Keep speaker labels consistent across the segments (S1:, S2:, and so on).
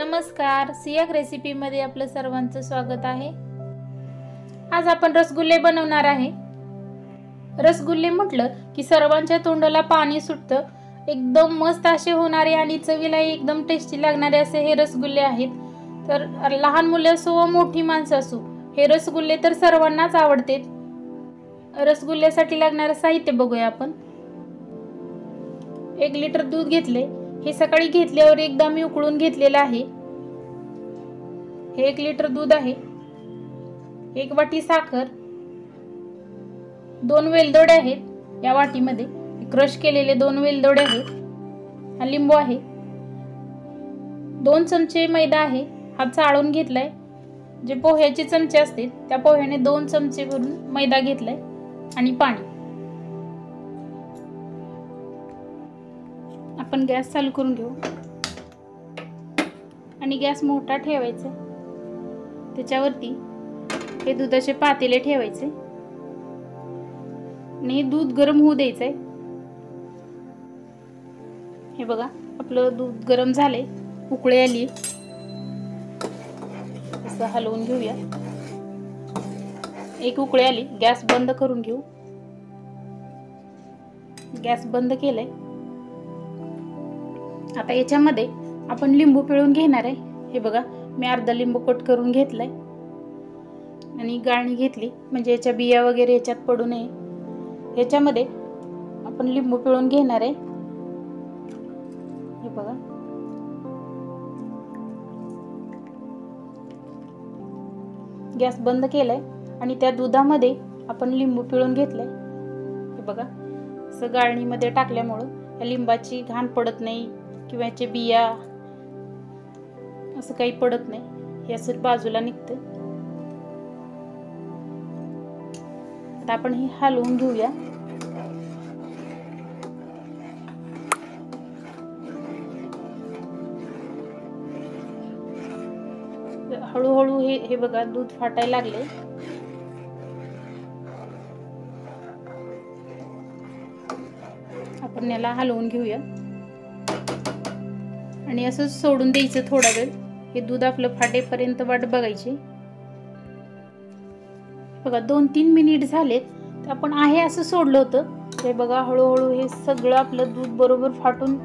S1: नमस्कार, सियाक रेसिपीमध्ये आपलं सर्वांचं स्वागत आहे। आज आपण रसगुल्ले बनवणार आहे। रसगुल्ले म्हटलं की सर्वांच्या तोंडाला पाणी सुटतं। एकदम मस्त असे होणारे आणि चवीला एकदम टेस्टी लागणारे असे हे रसगुल्ले आहेत। तर लहान मुलं असो व मोठी माणसं असो, हे रसगुल्ले तर सर्वांनाच आवडते। रसगुल्ल्यासाठी लागणारे साहित्य बघूया आपण। 1 लिटर दूध घेतले। हे सकाळी घेतल्यावर एकदा मी उकळून घेतलेलं आहे। हे 1 लिटर दूध आहे। 1 वाटी साखर, 2 वेलदोडे आहेत या वाटीमध्ये, क्रश केलेले 2 वेलदोडे आहेत। हा लिंबू आहे। 2 चमचे मैदा आहे, हा चाळून घेतलाय। जे पोह्याचे चमचे असते त्या पोह्याने 2 चमचे भरून मैदा घेतलाय आणि पाणी। आपण गॅस चालू करून घेऊ आणि गॅस मोठा ठेवायचा। त्याच्यावरती हे दुधाचे पातेले ठेवायचे आणि दूध गरम होऊ द्यायचंय। हे बघा, आपलं दूध गरम झाले, उकळी आली। असं हलवून घेऊया। एक उकळी आली, गॅस बंद करून घेऊ। गॅस बंद केलाय। आता याच्यामध्ये आपण लिंबू पिळून घेणार आहे। हे बघा, मी अर्धा लिंबू कट करून घेतलाय आणि गाळणी घेतली, म्हणजे याच्या बिया वगैरे याच्यात पडू नये। याच्यामध्ये आपण लिंबू पिळून घेणार आहे। हे बघा, गॅस बंद केलाय आणि त्या दुधामध्ये आपण लिंबू पिळून घेतलंय। हे बघा, असं गाळणीमध्ये टाकल्यामुळे या लिंबाची घाण पडत नाही किंवा याचे बिया असं काही पडत नाही, हे असं बाजूला निघते। आता आपण हे हलवून घेऊया। हळूहळू हे बघा, दूध फाटायला लागले। आपण याला हलवून घेऊया आणि असं सोडून द्यायचं थोडा वेळ। हे दूध आपलं फाटेपर्यंत वाट बघायची। बघा, 2-3 मिनिट झालेत, तर आपण आहे असं सोडलं होतं। हे बघा, हळूहळू हे सगळं आपलं दूध बरोबर फाटून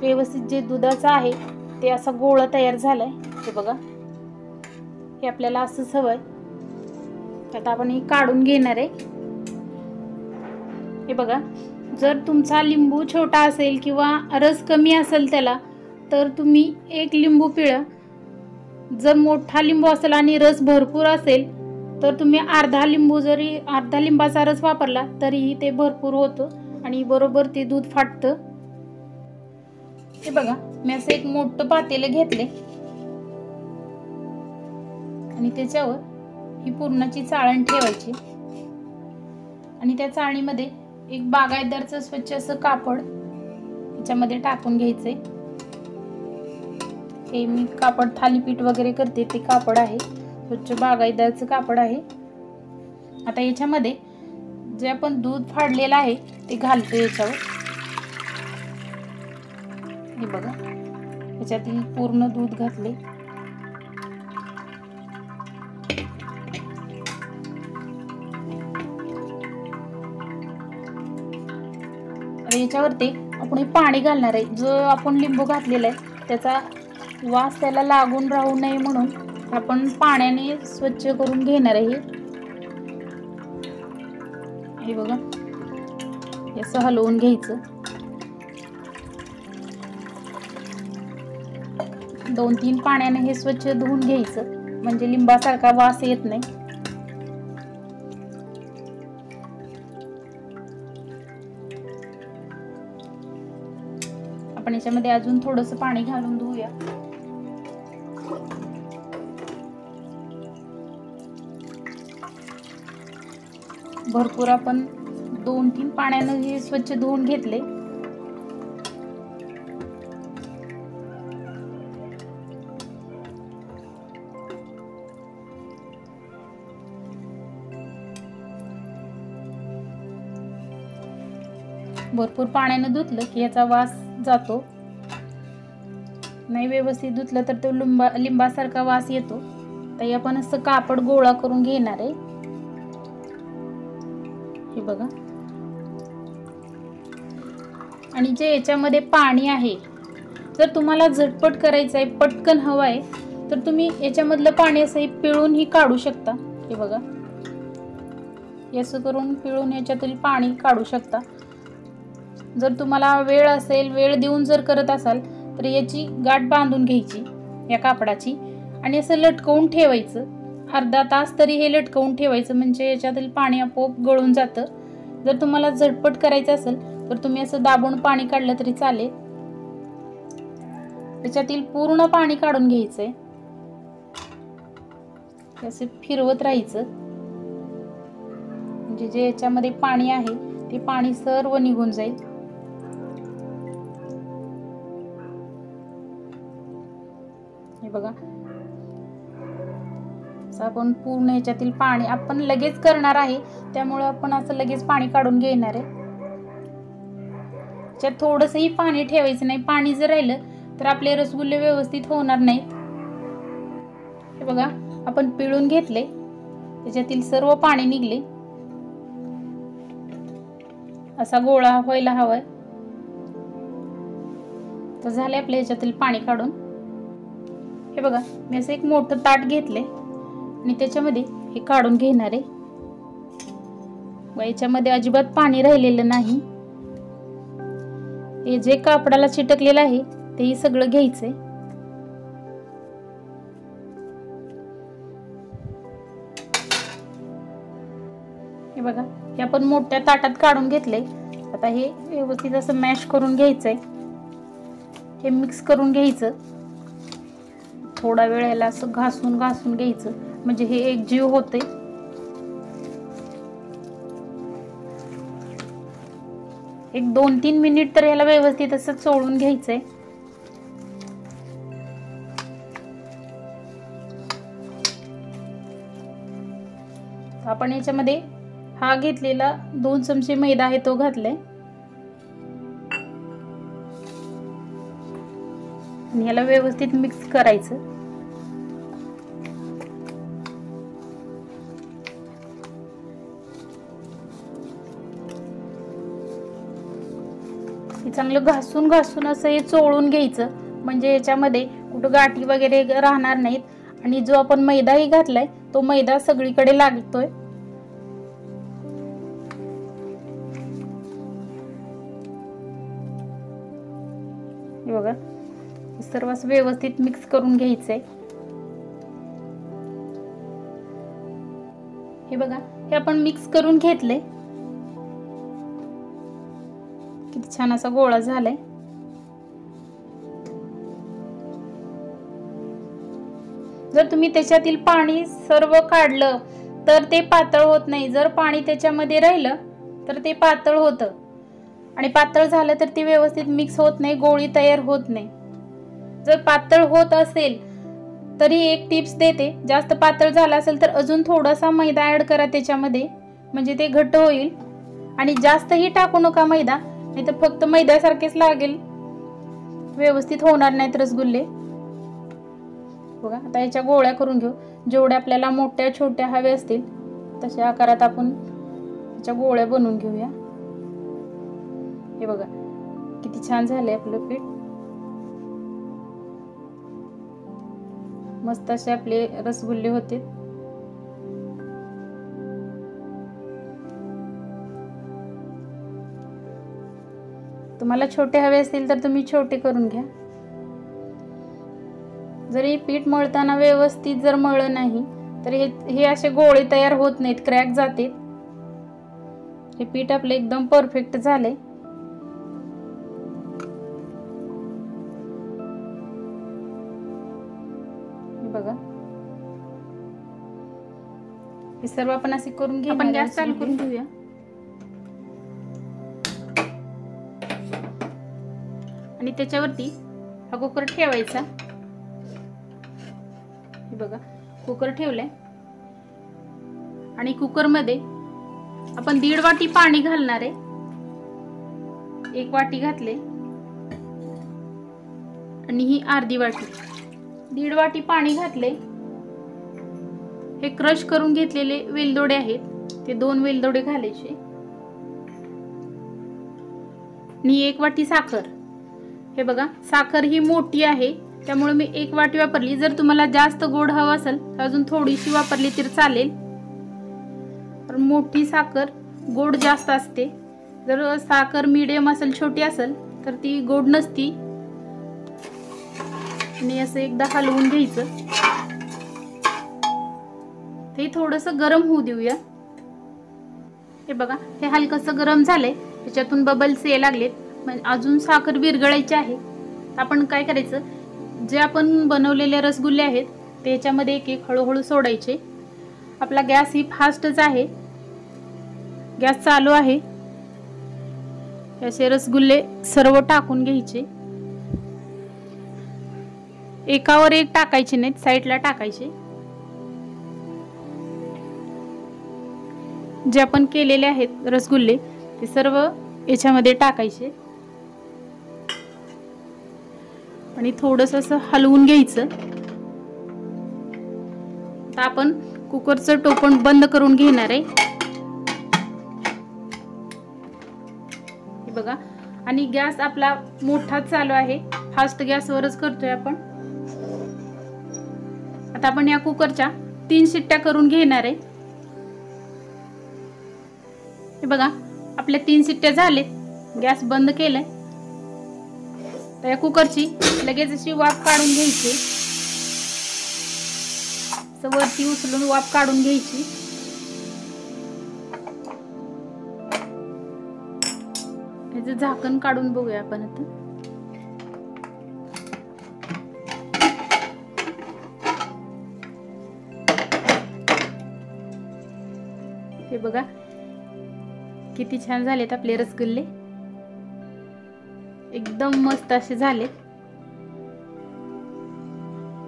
S1: व्यवस्थित जे दुधाचं आहे ते असा गोळा तयार झालाय। हे बघा, हे आपल्याला असंच हवंय। आता आपण हे काढून घेणार आहे। हे बघा, जर तुमचा लिंबू छोटा असेल किंवा रस कमी असेल त्याला, तर तुम्ही 1 लिंबू पिळा। जर मोठा लिंबू असेल आणि रस भरपूर असेल तर तुम्ही अर्धा लिंबाचा रस वापरला तरीही ते भरपूर होतं आणि बरोबर ते दूध फाटतं। हे बघा, मी असं एक मोठं पातेलं घेतले आणि त्याच्यावर ही पूर्णाची चाळण ठेवायची आणि त्या चाळणीमध्ये एक बागायतदारचं स्वच्छ असं कापड याच्यामध्ये टाकून घ्यायचंय। हे मी कापड थालीपीठ वगैरे करते ते कापड आहे, स्वच्छ बागायतदारचं कापड आहे। आता याच्यामध्ये जे आपण दूध फाडलेलं आहे ते घालतो याच्यावर। हे बघा, याच्यातील पूर्ण दूध घातले। आणि याच्यावरती आपण पाणी घालणार आहे। जो आपण लिंबू घातलेला आहे त्याचा वास त्याला लागून राहू नये म्हणून आपण पाण्याने स्वच्छ करून घेणार आहे। हे बघा, असं हलवून घ्यायचं। 2-3 पाण्याने हे स्वच्छ धुवून घ्यायचं, म्हणजे लिंबासारखा वास येत नाही। आपण याच्यामध्ये अजून थोडंसं पाणी घालून धुवूया। भरपूर आपण 2-3 पाण्याने हे स्वच्छ धुवून घेतले। भरपूर पाण्याने धुतलं की याचा वास जातो। नाही व्यवस्थित धुतलं तर तो लिंबासारखा वास येतो. तर आपण असं कापड गोळा करून घेणार आहे. हे बघा. आणि जे याच्यामध्ये पाणी आहे, जर तुम्हाला झटपट करायचं आहे, पटकन हवं आहे, तर तुम्ही याच्यामधलं पाणी असं पिळूनही काढू शकता. हे बघा, असं करून पिळून याच्यातील पाणी काढू शकता. जर तुम्हाला वेळ असेल, वेळ देऊन जर करत असाल, तर याची गाठ बांधून घ्यायची या कापडाची आणि असं लटकवून ठेवायचं. अर्धा तास तरी हे लटकवून ठेवायचं, म्हणजे याच्यातील पाणी आपोआप गळून जातं. जर तुम्हाला झटपट करायचं असेल तर तुम्ही असं दाबून पाणी काढलं तरी चालेल. त्याच्यातील पूर्ण पाणी काढून घ्यायचंय. असे फिरवत राहायचं, म्हणजे जे याच्यामध्ये पाणी आहे ते पाणी सर्व निघून जाईल. हे बघा, आपण पूर्ण याच्यातील पाणी आपण लगेच करणार आहे, त्यामुळे आपण असं लगेच पाणी काढून घेणार आहे. त्याच्यात थोडंसंही पाणी ठेवायचं नाही. पाणी जर राहिलं तर आपले रसगुल्ले व्यवस्थित होणार नाहीत. हे बघा, आपण पिळून घेतले, त्याच्यातील सर्व पाणी निघले. असा गोळा व्हायला हवाय. तर झाले आपले याच्यातील पाणी काढून. हे बघा, मी असं एक मोठं ताट घेतले आणि त्याच्यामध्ये हे काढून घेणार आहे. याच्यामध्ये अजिबात पाणी राहिलेलं नाही. हे जे कापडाला चिटकलेलं आहे तेही सगळं घ्यायचंय. हे बघा, हे आपण मोठ्या ताटात काढून घेतले. आता हे व्यवस्थित असं मॅश करून घ्यायचंय. हे मिक्स करून घ्यायचं. थोडा वेळ याला असं घासून घ्यायचं, म्हणजे हे एकजीव होते. एक 2-3 मिनिट तर याला व्यवस्थित असं चोळून घ्यायचंय. आपण याच्यामध्ये हा घेतलेला 2 चमचे मैदा आहे तो घातलाय आणि याला व्यवस्थित मिक्स करायचं. हे चांगलं घासून असं हे चोळून घ्यायचं, म्हणजे याच्यामध्ये कुठं गाठी वगैरे राहणार नाहीत आणि जो आपण मैदाही घातलाय तो मैदा सगळीकडे लागतोय. हे बघा, सर्व व्यवस्थित मिक्स करून घ्यायचंय. हे बघा, हे आपण मिक्स करून घेतले. किती छान असा गोळा झालाय. जर तुम्ही त्याच्यातील पाणी सर्व काढलं तर ते पातळ होत नाही. जर पाणी त्याच्यामध्ये राहिलं तर ते पातळ होतं आणि पातळ झालं तर ते व्यवस्थित मिक्स होत नाही, गोळी तयार होत नाही. जर पातळ होत असेल तरी एक टिप्स देते, जास्त पातळ झाला असेल तर अजून थोडासा मैदा ऍड करा त्याच्यामध्ये, म्हणजे ते घट्ट होईल. आणि जास्तही टाकू नका मैदा, नाही तर फक्त मैद्यासारखेच लागेल, व्यवस्थित होणार नाहीत रसगुल्ले. बघा, आता याच्या गोळ्या करून घेऊ. जेवढ्या आपल्याला मोठ्या छोट्या हव्या असतील तशा आकारात आपण याच्या गोळ्या बनवून घेऊया. हे बघा, किती छान झाले आपलं पीठ. मस्त असे आपले रसगुल्ले होते. तुम्हाला छोटे हवे असतील तर तुम्ही छोटे करून घ्या. जरी पीठ मळताना व्यवस्थित जर मळलं नाही तर हे असे गोळे तयार होत नाहीत, क्रॅक जाते. हे पीठ आपले एकदम परफेक्ट झाले. बघा, हे सर्व आपण असे करून घेऊ. आपण गॅस चालू करून घेऊया. आणि त्याच्यावरती हा कुकर ठेवायचा. हे बघा, कुकर ठेवलाय आणि कुकर मध्ये आपण 1.5 वाटी पाणी घालणार आहे. 1 वाटी घातले आणि ही अर्धी वाटी, 1.5 वाटी पाणी घातले। हे क्रश करून घेतलेले वेलदोडे आहेत, ते 2 वेलदोडे घालायचे आणि 1 वाटी साखर। हे बघा, साखर ही मोठी आहे त्यामुळे मी 1 वाटी वापरली। जर तुम्हाला जास्त गोड हवा असेल तर अजून थोडीशी वापरली तर चालेल, पण मोठी साखर गोड जास्त असते। जर साखर मीडियम असेल, छोटी असेल तर ती गोड नसती। आणि असं एकदा हलवून घ्यायचं। ते थोडंसं गरम होऊ देऊया। हे बघा, हे हलकसं गरम झालंय, त्याच्यातून बबल्स यायला लागलेत, म्हणजे अजून साखर विरघळायची आहे। आपण काय करायचं, जे आपण बनवलेले रसगुल्ले आहेत ते याच्यामध्ये एक एक हळूहळू सोडायचे। आपला गॅस ही फास्टच आहे, गॅस चालू आहे। असे रसगुल्ले सर्व टाकून घ्यायचे, एकावर एक टाकायचे नाहीत, साईडला टाकायचे। जे आपण केलेले आहेत रसगुल्ले ते सर्व याच्यामध्ये टाकायचे आणि थोडंसं असं हलवून घ्यायचं। आता आपण कुकरचं टोपण बंद करून घेणार आहे, हे बघा। आणि गॅस आपला मोठा चालू आहे, फास्ट गॅसवरच करतोय आपण। आता आपण या कुकरच्या 3 शिट्ट्या करून घेणार आहे। हे बघा, आपल्या 3 शिट्ट्या झालेत, गॅस बंद केलाय। तर या कुकरची लगेच अशी वाफ काढून घ्यायची, वरती उचलून वाफ काढून घ्यायची। याचं झाकण काढून बघूया आपण आता। हे बघा किती छान झालेत आपले रसगुल्ले, एकदम मस्त असे झालेत।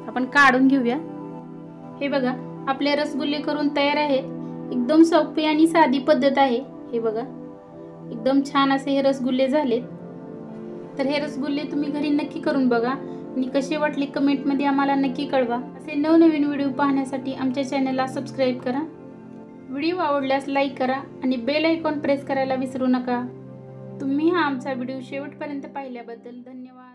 S1: आपण काढून घेऊया। हे बघा, आपले रसगुल्ले करून तयार आहेत। एकदम सोपी आणि साधी पद्धत आहे। हे बघा, एकदम छान असे हे रसगुल्ले झालेत। तर हे रसगुल्ले तुम्ही घरी नक्की करून बघा आणि कसे वाटले कमेंटमध्ये आम्हाला नक्की कळवा। असे नवनवीन व्हिडिओ पाहण्यासाठी आमच्या चॅनलला सबस्क्राईब करा। व्हिडिओ आवडल्यास लाईक करा आणि बेल आयकॉन प्रेस करायला विसरू नका। तुम्ही हा आमचा व्हिडिओ शेवटपर्यंत पाहिल्याबद्दल धन्यवाद।